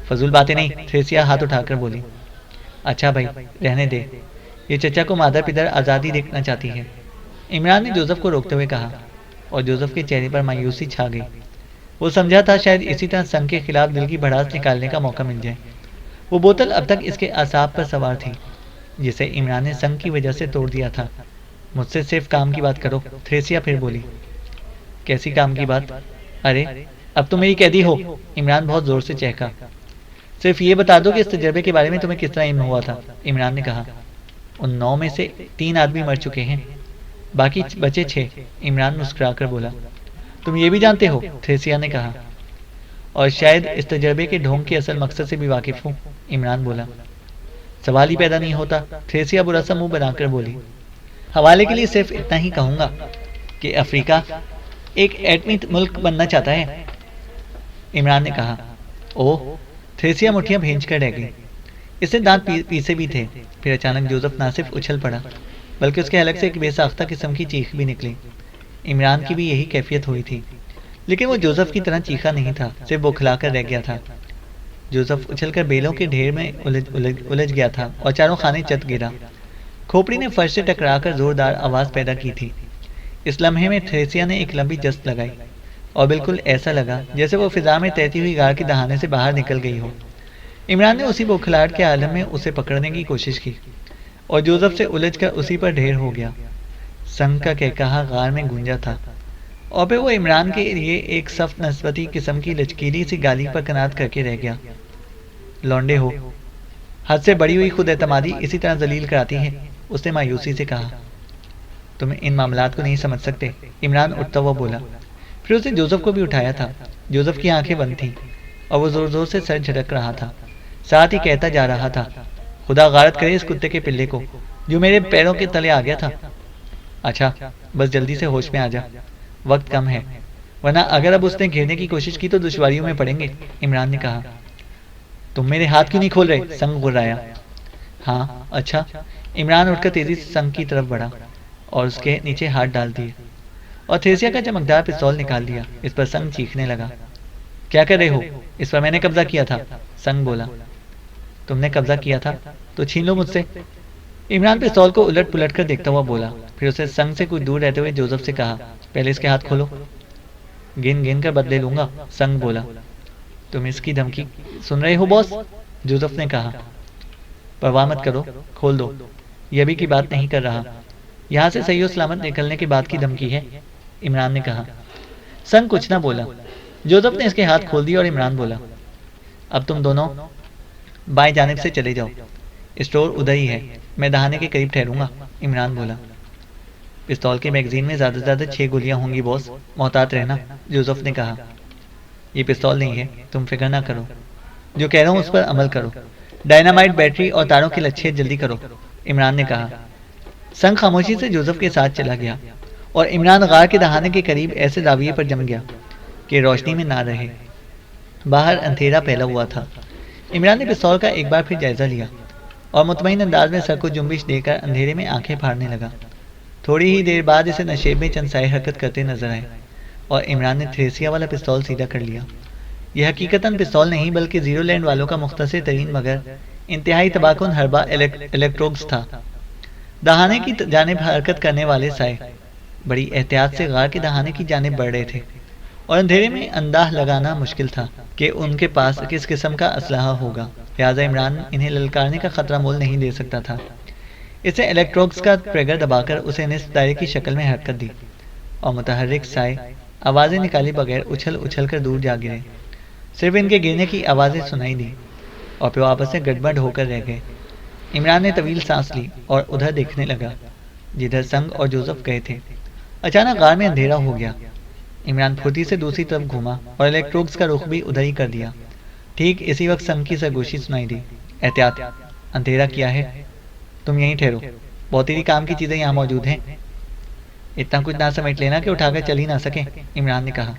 فضول باتیں نہیں، تھریسیا ہاتھ اٹھا کر بولی۔ اچھا بھائی، رہنے دے، یہ چچا کو مادر پدر آزادی دیکھنا چاہتی ہے، عمران نے جوزف کو روکتے ہوئے کہا، اور جوزف کے چہرے پر مایوسی چھا گئی۔ وہ سمجھا تھا شاید اسی طرح سنگ کے خلاف دل کی بھڑاس نکالنے کا موقع مل جائے۔ وہ بوتل اب تک اس کے اعصاب پر سوار تھی، جسے عمران نے سنگ کی وجہ سے توڑ دیا تھا۔ مجھ سے صرف کام کی بات کرو، تھریسیا پھر بولی۔ کیسی کام کی بات؟ ارے اب تم میری قیدی ہو، عمران بہت زور سے چہکا۔ صرف یہ بتا دو کہ اس تجربے کے بارے میں تمہیں کس طرح علم ہوا تھا، عمران نے کہا۔ ان 9 میں سے 3 آدمی مر چکے ہیں، باقی بچے 6، عمران مسکرا کر بولا۔ تم یہ بھی جانتے ہو، تھریسیا نے کہا۔ اور شاید اس تجربے کے ڈھونگ کے اصل مقصد سے بھی واقف ہوں، عمران بولا۔ سوال ہی پیدا نہیں ہوتا، تھریسیا برا سا منہ بنا کر بولی۔ حوالے کے لیے صرف اتنا ہی کہوں گا کہ افریقہ ایک ایٹمی ملک بننا چاہتا ہے، عمران نے کہا۔ اوہ، تھریسیا مٹھیاں بھینچ کر رہ گئی۔ اس نے دانت پیسے بھی تھے۔ پھر اچانک جوزف نہ صرف اچھل پڑا بلکہ اس کے حلق سے ایک بے ساختہ قسم کی چیخ بھی نکلی۔ عمران کی بھی یہی کیفیت ہوئی تھی، لیکن وہ جوزف کی طرح چیخا نہیں تھا، صرف بوکھلا کر رہ گیا تھا۔ جوزف اچھل کر بیلوں کے ڈھیر میں الجھ گیا تھا اور چاروں خانے چت گرا۔ کھوپڑی نے فرش سے ٹکرا کر زوردار آواز پیدا کی تھی۔ اس لمحے میں تھریسیا نے ایک لمبی جست لگائی اور بالکل ایسا لگا جیسے وہ فضا میں تیرتی ہوئی غار کے دہانے سے باہر نکل گئی ہو۔ عمران نے اسی بوکھلاہٹ کے عالم میں اسے پکڑنے کی کوشش کی اور جوزف سے الجھ کر اسی پر ڈھیر ہو گیا۔ سنگ کا کہکہا غار میں گونجا تھا، اور پھر وہ عمران کے لیے ایک سخت نسبتی قسم کی لچکیلی سی گالی پر کنات کر کے رہ گیا۔ لونڈے ہو، حد سے بڑی ہوئی خود اعتمادی اسی طرح ذلیل کراتی ہے، اس نے مایوسی سے کہا۔ تم ان معاملات کو نہیں سمجھ سکتے، عمران اٹھتا ہوا بولا۔ پھر اس نے جوزف کو بھی اٹھایا تھا۔ جوزف کی آنکھیں بند تھیں اور وہ زور زور سے سر جھٹک رہا تھا، ساتھ ہی کہتا جا رہا تھا، خدا غارت کرے اس کتے کے پلے کو جو میرے پیروں کے تلے آ گیا تھا۔ اچھا بس جلدی سے ہوش میں آ جا، وقت کم ہے، ورنہ اگر اب اس نے گھیرنے کی کوشش کی تو دشواریوں میں پڑیں گے، عمران نے کہا۔ تم میرے ہاتھ کیوں نہیں کھول رہے؟ سنگ غرایا۔ ہاں اچھا، عمران اٹھ کر تیزی سے سنگ کی طرف بڑھا اور اس کے نیچے ہاتھ ڈال دیے اور تھریسیا کا چمکدار پستول نکال دیا۔ اس پر سنگ چیخنے لگا۔ کیا کر رہے ہو؟ اس پر میں نے قبضہ کیا تھا، سنگ بولا۔ تم نے قبضہ کیا تھا تو چھین لو مجھ سے، عمران پستول کو الٹ پلٹ کر دیکھتا ہوا بولا۔ پھر اسے سنگ سے کچھ دور رہتے ہوئے جوزف سے کہا، پہلے اس کے ہاتھ کھولو۔ گن گن کر بدلے لوں گا، سنگ بولا۔ تم اس کی دھمکی سن رہے ہو باس؟ جوزف نے کہا۔ پرواہ مت کرو، کھول دو، یہ ابھی کی بات نہیں کر رہا، یہاں سے صحیح و سلامت نکلنے کے بعد کی دھمکی ہے، عمران نے کہا۔ سنگ کچھ نہ بولا، جوزف نے اس کے ہاتھ کھول دیے اور عمران بولا، اب تم دونوں بائیں جانب سے چلے جاؤ، اسٹور ادھر ہی ہے، میں دہانے کے قریب ٹھہروں گا، عمران بولا۔ پستول کے میگزین میں زیادہ سے زیادہ 6 گولیاں ہوں گی باس، محتاط رہنا، جوزف نے کہا۔ یہ پستول نہیں ہے، تم فکر نہ کرو، جو کہہ رہا ہوں اس پر عمل کرو، ڈائنامائٹ، بیٹری اور تاروں کے لچھے جلدی کرو، عمران نے کہا۔ سنگ خاموشی سے جوزف کے ساتھ چلا گیا اور عمران غار کے دہانے کے قریب ایسے زاویے پر جم گیا کہ روشنی میں نہ رہے۔ باہر اندھیرا پھیلا ہوا تھا۔ عمران نے پستول کا ایک بار پھر جائزہ لیا اور مطمئن انداز میں سر کو جنبش دے کر اندھیرے میں آنکھیں پھاڑنے لگا۔ تھوڑی ہی دیر بعد اسے نشیب میں چند سائے حرکت کرتے نظر آئے اور عمران نے تھریسیا والا پستول سیدھا کر لیا۔ یہ حقیقتاً پستول نہیں بلکہ زیرو لینڈ والوں کا مختصر ترین مگر انتہائی تباہ کن حربہ الیکٹروگز تھا۔ دہانے کی جانب حرکت کرنے والے سائے بڑی احتیاط سے غار کے دہانے کی جانب بڑھ رہے تھے اور اندھیرے میں انداز لگانا مشکل تھا کہ ان کے پاس کس قسم کا اسلحہ ہوگا، لہٰذا عمران انہیں للکارنے کا خطرہ مول نہیں دے سکتا تھا۔ اسے الیکٹروگز کا ٹریگر دبا کر اسے نصف دائرے کی شکل میں حرکت دی اور متحرک سائے آوازیں نکالے بغیر اچھل اچھل کر دور جا گرے۔ صرف ان کے گرنے کی آوازیں سنائی دی اور پھر آپس میں گڑبڑ ہو کر رہ گئے۔ عمران نے طویل سانس لی اور ادھر دیکھنے لگا جدھر سنگ اور جوزف گئے تھے۔ اچانک غار میں اندھیرا ہو گیا۔ عمران پھرتی سے دوسری طرف گھوما اور الیکٹروگز کا رخ بھی ادھر ہی کر دیا۔ ٹھیک اسی وقت سنگ کی سرگوشی سنائی دی، احتیاط، اندھیرا کیا ہے، تم یہیں ٹھہرو، بہت ہی کام کی چیزیں یہاں موجود ہیں، اتنا کچھ نہ سمیٹ لینا کہ اٹھا کر چل ہی نہ سکیں، عمران نے کہا۔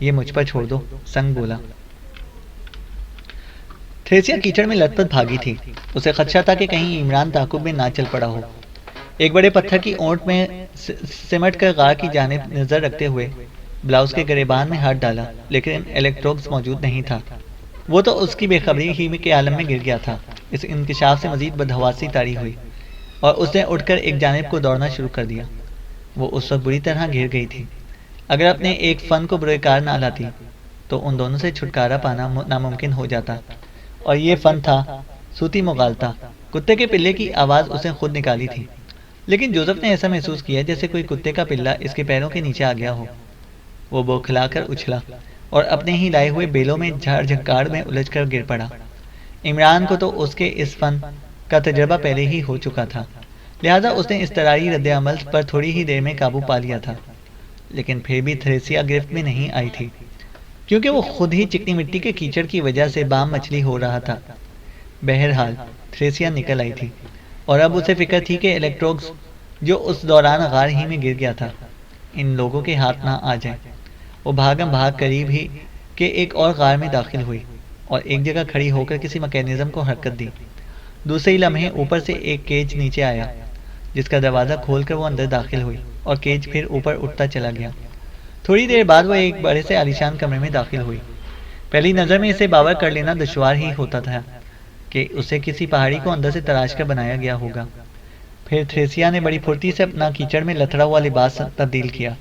یہ مجھ پر چھوڑ دو، سنگ بولا۔ تھریسیا کیچڑ میں لت پت بھاگی تھی، اسے خدشہ تھا کہ کہیں عمران تعاقب میں نہ چل پڑا ہو۔ ایک بڑے پتھر کی اونٹ میں سمٹ کر غار کی جانب نظر رکھتے ہوئے بلاؤز کے گریبان میں ہاتھ ڈالا، لیکن الیکٹروگز موجود نہیں تھا۔ وہ تو اس کی بے خبری ہی کے عالم میں گر گیا تھا۔ اس انکشاف سے مزید بدحواسی طاری ہوئی اور اس نے اٹھ کر ایک جانب کو دوڑنا شروع کر دیا۔ وہ اس وقت بری طرح گر گئی تھی۔ اگر اپنے ایک فن کو بروئے کار نہ لاتی تو ان دونوں سے چھٹکارا پانا ناممکن ہو جاتا، اور یہ فن تھا صوتی مغالطہ۔ کتے کے پلے کی آواز اس نے خود نکالی تھی، لیکن جوزف نے ایسا محسوس کیا جیسے کوئی کتے کا پلہ اس کے پیروں کے نیچے آ گیا ہو۔ وہ بوکھلا کر اچھلا اور اپنے ہی لائے ہوئے بیلوں میں جھاڑ جھنکاڑ میں الجھ کر گر پڑا۔ عمران کو تو اس کے اس فن کا تجربہ پہلے ہی ہو چکا تھا، لہذا اس نے اضطراری رد عمل پر تھوڑی ہی دیر میں قابو پا لیا تھا، لیکن پھر بھی تھریسیا گرفت میں نہیں آئی تھی، کیونکہ وہ خود ہی چکنی مٹی کے کیچڑ کی وجہ سے بام مچھلی ہو رہا تھا۔ بہرحال تھریسیا نکل آئی تھی اور اب اسے فکر تھی کہ الیکٹروگز جو اس دوران غار ہی میں گر گیا تھا ان لوگوں کے ہاتھ نہ آ جائے۔ وہ بھاگم بھاگ قریب ہی کے ایک اور غار میں داخل ہوئی اور ایک جگہ کھڑی ہو کر کسی میکینزم کو حرکت دی۔ دوسرے لمحے اوپر سے ایک کیج نیچے آیا جس کا دروازہ کھول کر وہ اندر داخل ہوئی اور کیج پھر اوپر اٹھتا چلا گیا۔ تھوڑی دیر بعد وہ ایک بڑے سے عالیشان کمرے میں داخل ہوئی۔ پہلی نظر میں اسے باور کر لینا دشوار ہی ہوتا تھا کہ اسے کسی پہاڑی کو اندر سے تراش کر بنایا گیا ہوگا۔ پھر تھریسیا نے بڑی پھرتی سے اپنا کیچڑ میں لتڑا ہوا لباس تبدیل کیا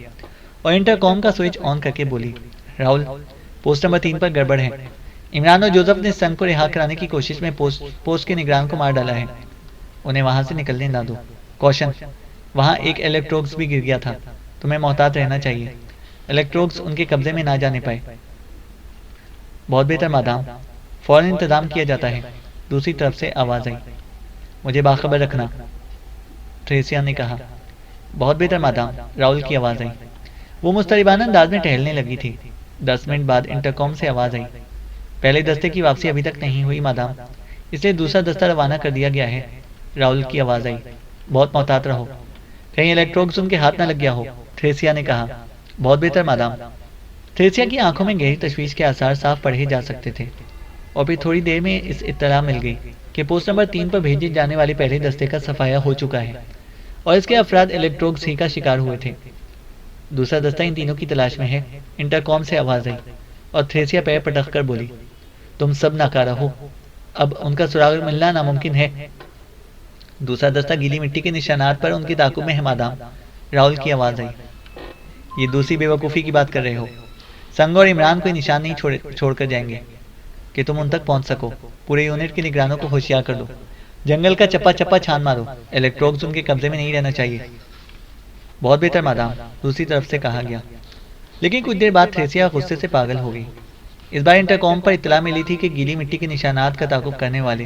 اور انٹرکام کا سوئچ آن کر کے بولی، راہل، پوسٹ نمبر 3 پر گڑبڑ ہے۔ عمران اور جوزف نے سنگ کو رہا کرانے کی کوشش میں پوسٹ کے نگران کو مار ڈالا ہے، انہیں وہاں سے نکلنے نہ دو۔ کوشن، وہاں ایک الیکٹروگز بھی گر گیا تھا، تمہیں محتاط رہنا چاہیے، الیکٹروگز ان کے قبضے میں نہ جانے پائے۔ بہت بہتر مادام، فوراً انتظام کیا جاتا ہے، دوسری طرف سے آواز آئی۔ مجھے باخبر رکھنا، تھریسیا نے کہا۔ بہت بہتر مادام، راہل کی آواز آئی۔ وہ مضطربانہ انداز میں ٹہلنے لگی تھی۔ 10 منٹ بعد انٹرکام سے آواز آئی، پہلے دستے کی واپسی ابھی تک نہیں ہوئی مادام، اس لیے دوسرا دستہ روانہ کر دیا گیا ہے، راہل کی آواز آئی۔ بہت محتاط رہو، کہیں الیکٹروگز ان کے ہاتھ نہ لگ گیا ہو، تھریسیا نے کہا۔ بہت بہتر مادام۔ تھریسیا کی آنکھوں میں گہری تشویش کے آثار صاف پڑھے جا سکتے تھے، اور پھر تھوڑی دیر میں اس اطلاع مل گئی کہ پوسٹ نمبر 3 پر بھیجے جانے والے پہلے دستے کا صفایا ہو چکا ہے اور اس کے افراد الیکٹروگز ہی کا شکار ہوئے تھے۔ دوسرا دستہ ان تینوں کی تلاش میں ہے، انٹرکام سے آواز آئی اور تھریسیا پیر پٹک کر بولی، تم سب ناکارہ ہو، اب ان کا سراغ ملنا ناممکن ہے۔ دوسرا دستہ گیلی مٹی کے نشانات پر ان کی تعاقب میں ہے مادام، راہل کی آواز آئی۔ یہ دوسری بے وقوفی کی بات کر رہے ہو، سنگ اور عمران کوئی نشان نہیں چھوڑ کر جائیں گے کہ تم ان تک پہنچ سکو۔ پورے یونٹ کے نگرانوں کو ہوشیار کر دو، جنگل کا چپا چپا چھان مارو، الیکٹروگز ان کے قبضے میں نہیں رہنا چاہیے۔ بہت بہتر مادام، دوسری طرف سے کہا گیا۔ لیکن کچھ دیر بعد تھریسیا غصے سے پاگل ہو گئی۔ اس بار انٹرکام پر اطلاع ملی تھی کہ گیلی مٹی کے نشانات کا تعاقب کرنے والے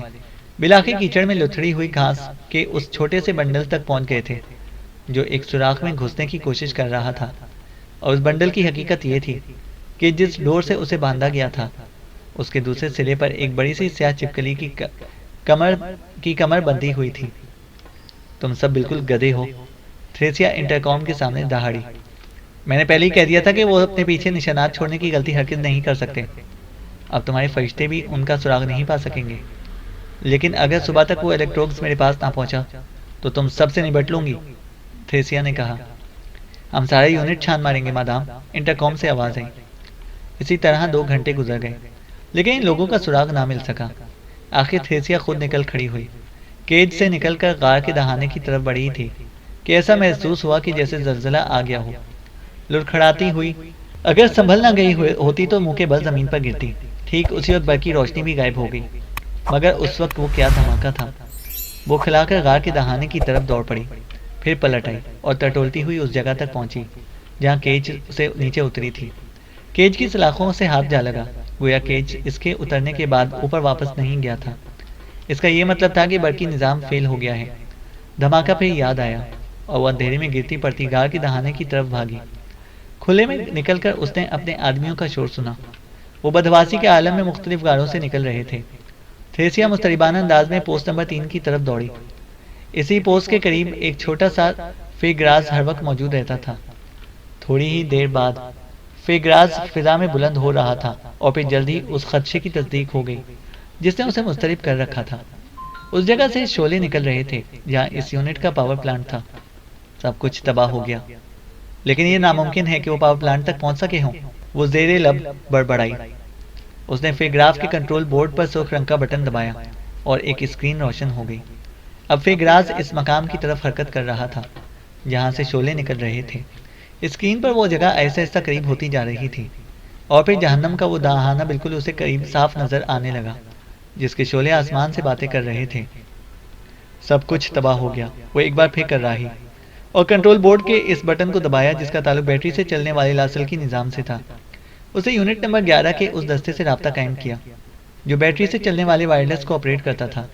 بلاخر کیچڑ میں لتھڑی ہوئی گھاس کے اس چھوٹے سے بنڈل تک پہنچ گئے تھے جو ایک سوراخ میں گھسنے کی کوشش کر رہا تھا، اور اس بنڈل کی حقیقت یہ تھی کہ جس ڈور سے اسے باندھا گیا تھا اس کے دوسرے سرے پر ایک بڑی سی سیاہ چپکلی کی کمر بندھی ہوئی تھی۔ تم سب بالکل گدھے ہو، تھریسیا انٹرکام کے سامنے دہاڑی۔ میں نے پہلے ہی کہہ دیا تھا کہ وہ اپنے پیچھے نشانات چھوڑنے کی غلطی ہرگز نہیں کر سکتے۔ اب تمہارے فرشتے بھی ان کا سراغ نہیں پا سکیں گے، لیکن اگر صبح تک وہ الیکٹروڈز میرے پاس نہ پہنچا تو تم سب سے نبٹ لوں گی، تھریسیا نے کہا۔ ہم سارا یونٹ چھان ماریں گے مادام، انٹرکام سے آواز آئی۔ اسی طرح 2 گھنٹے گزر گئے لیکن ان لوگوں کا سراغ نہ مل سکا۔ آخر تھریسیا خود نکل کھڑی ہوئی، کیج سے نکل کر غار کے دہانے کی طرف بڑھی تھی کہ ایسا محسوس ہوا کہ جیسے زلزلہ آ گیا ہو۔ لڑکھڑاتی ہوئی اگر سنبھل نہ گئی ہوتی تو منہ کے بل زمین پر گرتی۔ ٹھیک اسی وقت برقی روشنی بھی غائب ہو گئی، مگر اس وقت وہ کیا دھماکہ تھا! وہ کھلا کر غار کے دہانے کی طرف دوڑ پڑی، پھر پلٹ آئی اور ٹٹولتی ہوئی اس جگہ تک پہنچی جہاں کیج سے نیچے اتری تھی۔ کیج کی سلاخوں سے ہاتھ جا لگا، گویا کیج اس کے اترنے کے بعد اوپر واپس نہیں گیا تھا۔ اس کا یہ مطلب تھا کہ برقی نظام فیل ہو گیا ہے۔ دھماکہ پھر یاد آیا اور وہ اندھیرے میں گرتی پڑتی غار کے دہانے کی طرف بھاگی۔ کھلے میں نکل کر اس نے اپنے آدمیوں کا شور سنا۔ وہ بدحواسی کے عالم میں مختلف غاروں سے نکل رہے تھے۔ تھریسیا مضطربانہ انداز میں پوسٹ نمبر 3 کی طرف دوڑی۔ اسی پوسٹ کے قریب ایک چھوٹا سا فیگراز ہر وقت موجود رہتا تھا۔ تھوڑی ہی دیر بعد فیگراز فضا میں بلند ہو رہا تھا اور پھر جلد ہی اس خدشے کی تصدیق ہو گئی جس نے اسے مضطرب کر رکھا تھا۔ اس جگہ سے شعلے نکل رہے تھے جہاں اس یونٹ کا پاور پلانٹ تھا۔ سب کچھ تباہ ہو گیا، لیکن یہ ناممکن ہے کہ وہ پاور پلانٹ تک پہنچ سکے ہوں، وہ زیر لب بڑبڑائی۔ اس نے فیگراف کے کنٹرول بورڈ پر سرخ رنگ کا بٹن دبایا اور ایک اسکرین روشن ہو گئی۔ اب فیگراز اس مقام کی طرف حرکت کر رہا تھا جہاں سے شعلے نکل رہے تھے۔ اسکرین پر وہ جگہ آہستہ آہستہ قریب ہوتی جا رہی تھی اور پھر جہنم کا وہ دہانہ بالکل اسے قریب صاف نظر آنے لگا جس کے شعلے آسمان سے باتیں کر رہے تھے۔ سب کچھ تباہ ہو گیا، وہ ایک بار پھر کر رہی اور کنٹرول بورڈ کے اس بٹن کو دبایا جس کا تعلق بیٹری سے چلنے والے لاسلکی نظام سے تھا۔ اسے یونٹ نمبر 11 کے اس دستے سے رابطہ قائم کیا جو بیٹری سے چلنے والے وائرلیس کو آپریٹ کرتا تھا۔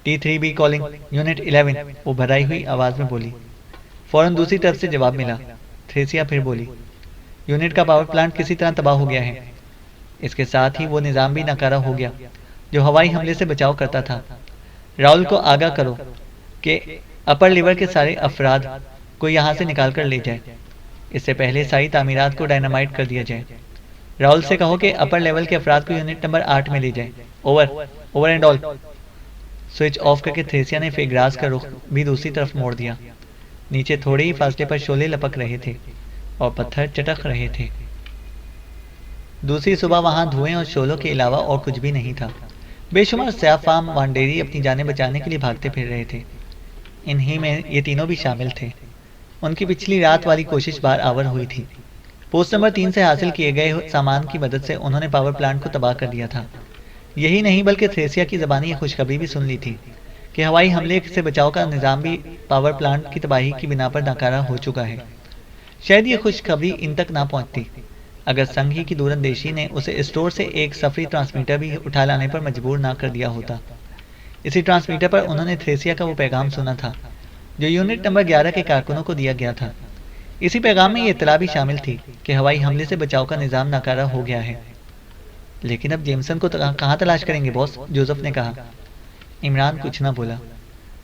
T3B کالنگ یونٹ 11، وہ بھرائی ہوئی آواز میں بولی۔ فوراً دوسری طرف سے جواب ملا۔ تھریسیا پھر بولی، یونٹ کا پاور پلانٹ کسی طرح تباہ ہو گیا ہے، اس کے ساتھ ہی وہ نظام بھی ناکارہ ہو گیا جو ہوائی حملے سے بچاؤ کرتا تھا۔ راؤل کو آگاہ کرو کہ اپر لیور کے سارے افراد کو یہاں سے نکال کر لے جائے، اس سے پہلے ساری تعمیرات کو ڈائنامائٹ کر دیا جائے۔ راؤل سے کہو کہ اپر لیول کے افراد کو یونٹ نمبر 8 میں لے جائے۔ Over and all. Switch off کر کے تھریسیا نے فیگراز کا رخ بھی دوسری طرف موڑ دیا۔ نیچے تھوڑے ہی فاصلے پر شعلے لپک رہے تھے اور پتھر چٹک رہے تھے۔ دوسری صبح وہاں دھوئیں اور شعلوں کے علاوہ اور کچھ بھی نہیں تھا۔ بے شمار سیاہ فام وانڈیری اپنی جانیں بچانے کے لیے بھاگتے پھر رہے تھے، انہی میں یہ تینوں بھی شامل تھے۔ ان کی پچھلی رات والی کوشش بار آور ہوئی تھی۔ پوسٹ نمبر 3 سے حاصل کیے گئے سامان کی مدد سے انہوں نے پاور پلانٹ کو تباہ کر دیا تھا۔ یہی نہیں بلکہ تھریسیا کی زبانی یہ خوشخبری بھی سن لی تھی کہ ہوائی حملے سے بچاؤ کا نظام بھی پاور پلانٹ کی تباہی کی بنا پر ناکارہ ہو چکا ہے۔ شاید یہ خوشخبری ان تک نہ پہنچتی اگر سنگھ ہی کی دور اندیشی نے اسے اسٹور سے ایک سفری ٹرانسمیٹر بھی اٹھا لانے پر مجبور نہ کر دیا ہوتا۔ اسی ٹرانسمیٹر پر انہوں نے تھریسیا کا وہ پیغام سنا تھا جو یونٹ نمبر 11 کے کارکنوں کو دیا گیا تھا۔ اسی پیغام میں یہ اطلاع بھی شامل تھی کہ ہوائی حملے سے بچاؤ کا نظام ناکارہ ہو گیا ہے۔ لیکن اب جیمسن کو کہاں تلاش کریں گے باس؟ جوزف نے کہا۔ عمران کچھ نہ بولا،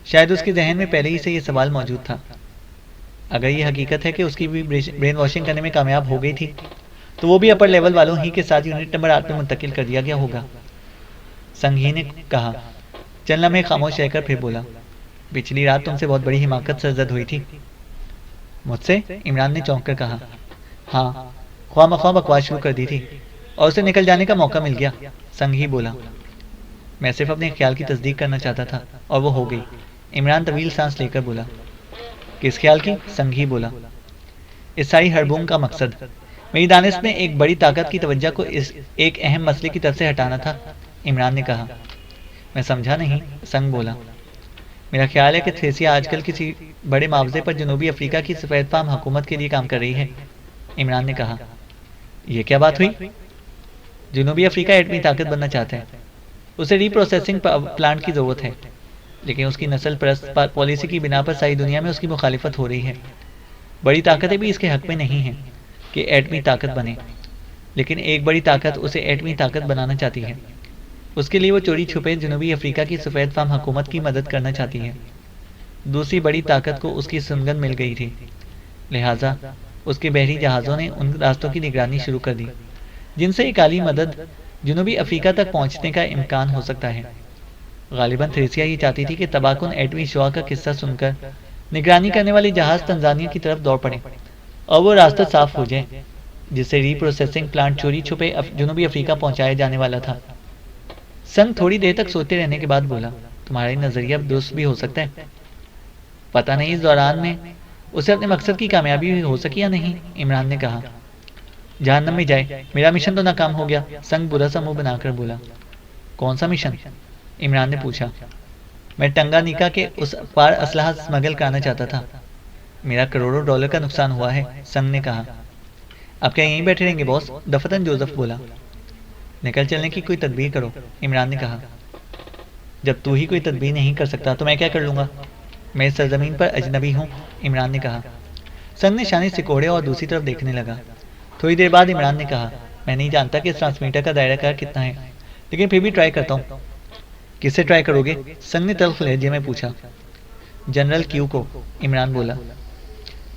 شاید اس کے ذہن میں پہلے ہی سے یہ سوال موجود تھا۔ اگر یہ حقیقت ہے کہ اس کی بھی برین واشنگ کرنے میں کامیاب ہو گئی تھی تو وہ بھی اپر لیول والوں ہی کے ساتھ یونٹ نمبر 8 میں منتقل کر دیا گیا ہوگا، سنگھی نے کہا۔ چند لمحے خاموش رہ کر پھر بولا، پچھلی رات تم سے بہت بڑی حماقت سرزد ہوئی تھی۔ مجھ سے؟ عمران نے چونک کر کہا۔ ہاں، خواہ مخواہ بکواس شروع کر دی تھی اور اسے نکل جانے کا موقع مل گیا، سنگھی بولا۔ میں صرف اپنے خیال کی تصدیق کرنا چاہتا تھا اور وہ ہو گئی، عمران طویل سانس لے کر بولا۔ کس خیال کی؟ سنگھی بولا۔ اس ساری ہڑبونگ کا مقصد میری دانست میں ایک بڑی طاقت کی توجہ کو اس ایک اہم مسئلے کی طرف سے ہٹانا تھا، عمران نے کہا۔ میں سمجھا نہیں، سنگ بولا۔ میرا خیال ہے کہ تھریسیا آج کل کسی بڑے معاوضے پر جنوبی افریقہ کی سفید فام حکومت کے لیے کام کر رہی ہے، عمران نے کہا۔ یہ کیا بات ہوئی؟ جنوبی افریقہ ایٹمی طاقت بننا چاہتا ہے، اسے ری پروسیسنگ پلانٹ کی ضرورت ہے، لیکن اس کی نسل پرست پالیسی کی بنا پر ساری دنیا میں اس کی مخالفت ہو رہی ہے۔ بڑی طاقتیں بھی اس کے حق میں نہیں ہیں کہ ایٹمی طاقت بنے، لیکن ایک بڑی طاقت اسے ایٹمی طاقت بنانا چاہتی ہے۔ اس کے لیے وہ چوری چھپے جنوبی افریقہ کی سفید فام حکومت کی مدد کرنا چاہتی ہے۔ دوسری بڑی طاقت کو اس کی سمگن مل گئی تھی، لہٰذا اس کے بحری جہازوں نے ان راستوں کی نگرانی شروع کر دی جن سے ایک عالی مدد جنوبی افریقہ تک پہنچنے کا امکان ہو سکتا ہے۔ غالباً تھریسیا یہ چاہتی تھی کہ تباہ کن ایٹمی شعاع کا قصہ سن کر نگرانی کرنے والے جہاز تنزانیہ کی طرف دوڑ پڑے اور وہ راستہ صاف ہو جائے جس سے ری پروسیسنگ پلانٹ چوری چھپے جنوبی افریقہ پہنچایا جانے والا تھا۔ سنگ تھوڑی دیر تک سوچتے رہنے کے بعد بولا، تمہارا نظریہ درست بھی ہو سکتا ہے، پتہ نہیں اس دوران میں اسے اپنے مقصد کی کامیابی ہو سکی یا نہیں، عمران نے کہا۔ جہنم میں جائے، میرا مشن تو ناکام ہو گیا، سنگ برا سا منہ بنا کر بولا۔ کون سا مشن؟ عمران نے پوچھا۔ میں ٹنگانیکا کے اس پار اسلحہ اسمگل کرانا چاہتا تھا، میرا کروڑوں ڈالر کا نقصان ہوا ہے، سنگ نے کہا۔ اب کیا یہیں بیٹھے رہیں گے باس؟ دفتن جوزف بولا۔ نکل چلنے کی کوئی تدبیر کرو، عمران نے کہا۔ جب تو ہی کوئی تدبیر نہیں کر سکتا تو میں کیا کر لوں گا؟ میں سرزمین پر اجنبی ہوں، عمران نے کہا۔ سنگ نے شانے سکوڑے اور دوسری طرف دیکھنے لگا۔ تھوڑی دیر بعد عمران نے کہا، میں نہیں جانتا کہ اس ٹرانسمیٹر کا دائرہ کار کتنا ہے، لیکن پھر بھی ٹرائی کرتا ہوں۔ کس سے ٹرائی کرو گے؟ سنگ نے تلخ لہجے میں پوچھا۔ جنرل کیو کو، عمران بولا۔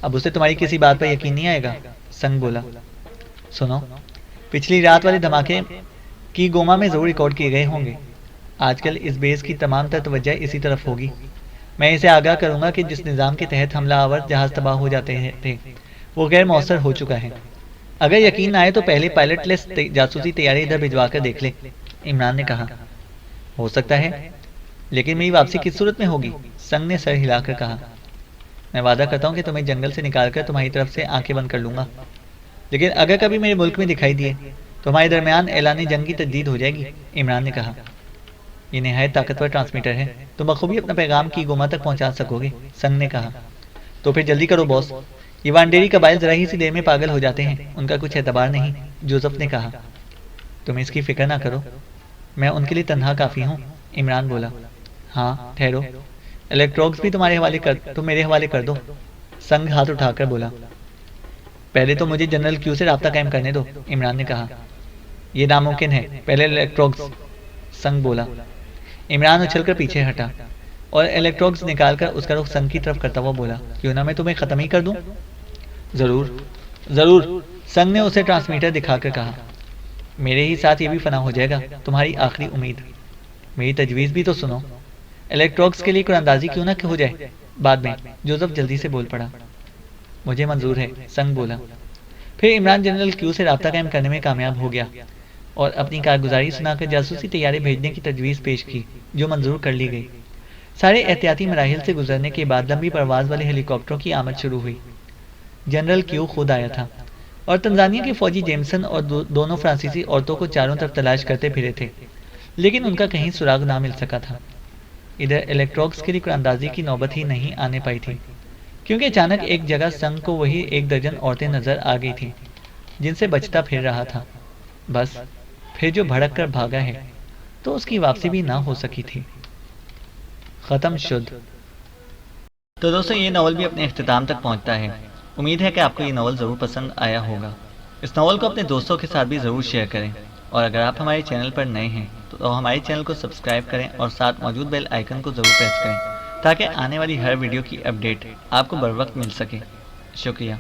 اب اسے تمہاری کسی بات پر یقین نہیں آئے گا، سنگ بولا۔ سنو، پچھلی رات والے دھماکے کی گوما میں ضرور ریکارڈ کیے گئے ہوں گے۔ آج کل اس بیس کی تمام تر توجہ اسی طرف ہوگی۔ میں اسے آگاہ کروں گا کہ جس نظام کے تحت حملہ آور جہاز تباہ ہو جاتے تھے وہ غیر مؤثر ہو چکا ہے۔ اگر یقین نہ آئے تو پہلے پائلٹ لیس جاسوسی طیارے ادھر بھجوا کر دیکھ لے، عمران نے کہا۔ ہو سکتا ہے، لیکن میری واپسی کس صورت میں ہوگی؟ سنگ نے سر ہلا کر کہا۔ میں وعدہ کرتا ہوں کہ تمہیں جنگل سے نکال کر تمہاری طرف سے آنکھیں بند کر لوں گا، لیکن اگر کبھی میرے ملک میں دکھائی دیے تو ہمارے درمیان اعلان جنگ کی تجدید ہو جائے گی، عمران نے کہا۔ یہ نہایت طاقتور ٹرانسمیٹر ہے، تم بخوبی اپنا پیغام کی گوما تک پہنچا سکو گے، سنگ نے کہا۔ تو پھر جلدی کرو باس، یہ وانڈیری قبائل ذرا ہی سی دیر میں پاگل ہو جاتے ہیں، ان کا کچھ اعتبار نہیں، جوزف نے کہا۔ تم اس کی فکر نہ کرو، میں ان کے لیے تنہا کافی ہوں، عمران بولا۔ ہاں ٹھہرو، الیکٹروکس بھی تم میرے حوالے کر دو، سنگ ہاتھ اٹھا کر بولا۔ پہلے تو مجھے جنرل کیو سے رابطہ قائم کرنے دو، عمران نے کہا۔ یہ ناممکن ہے، پہلے الیکٹروکس، سنگ بولا۔ عمران اچھل کر پیچھے ہٹا اور الیکٹروکس نکال کر اس کا رخ سنگ کی طرف کرتا ہوا بولا، کیوں نہ میں تمہیں ختم ہی کر دوں؟ ضرور ضرور، سنگ نے اسے ٹرانسمیٹر دکھا کر کہا۔ میرے ہی ساتھ یہ بھی فنا ہو جائے گا، تمہاری آخری امید۔ میری تجویز بھی تو سنو، الیکٹروکس کے لیے قرآن اندازی کیوں نہ ہو جائے بعد میں، جوزف جلدی سے بول پڑا۔ مجھے منظور ہے، سنگ بولا۔ پھر عمران جنرل کیو سے رابطہ قائم کرنے میں کامیاب ہو گیا اور اپنی کارگزاری سنا کر جاسوسی طیارے بھیجنے کی تجویز پیش کی، جو منظور کر لی گئی۔ سارے احتیاطی مراحل سے گزرنے کے بعد لمبی پرواز والے ہیلی کاپٹروں کی آمد شروع ہوئی۔ جنرل کیو خود آیا تھا اور تنزانیہ کے فوجی جیمسن اور دونوں فرانسیسی عورتوں کو چاروں طرف تلاش کرتے پھرے تھے، لیکن ان کا کہیں سراغ نہ مل سکا تھا۔ ادھر الیکٹروکس کے لیے قرآن اندازی کی نوبت ہی نہیں آنے پائی تھی، کیونکہ اچانک ایک جگہ سنگ کو وہی 1 درجن عورتیں نظر آ گئی تھیں جن سے بچتا پھر رہا تھا۔ بس پھر جو بھڑک کر بھاگا ہے تو اس کی واپسی بھی نہ ہو سکی تھی۔ ختم شد۔ تو دوستو، یہ ناول بھی اپنے اختتام تک پہنچتا ہے۔ امید ہے کہ آپ کو یہ ناول ضرور پسند آیا ہوگا۔ اس ناول کو اپنے دوستوں کے ساتھ بھی ضرور شیئر کریں، اور اگر آپ ہمارے چینل پر نئے ہیں تو ہمارے چینل کو سبسکرائب کریں اور ساتھ موجود بیل آئیکن کو ضرور پریس کریں تاکہ آنے والی ہر ویڈیو کی اپڈیٹ آپ کو بر وقت مل سکے۔ شکریہ۔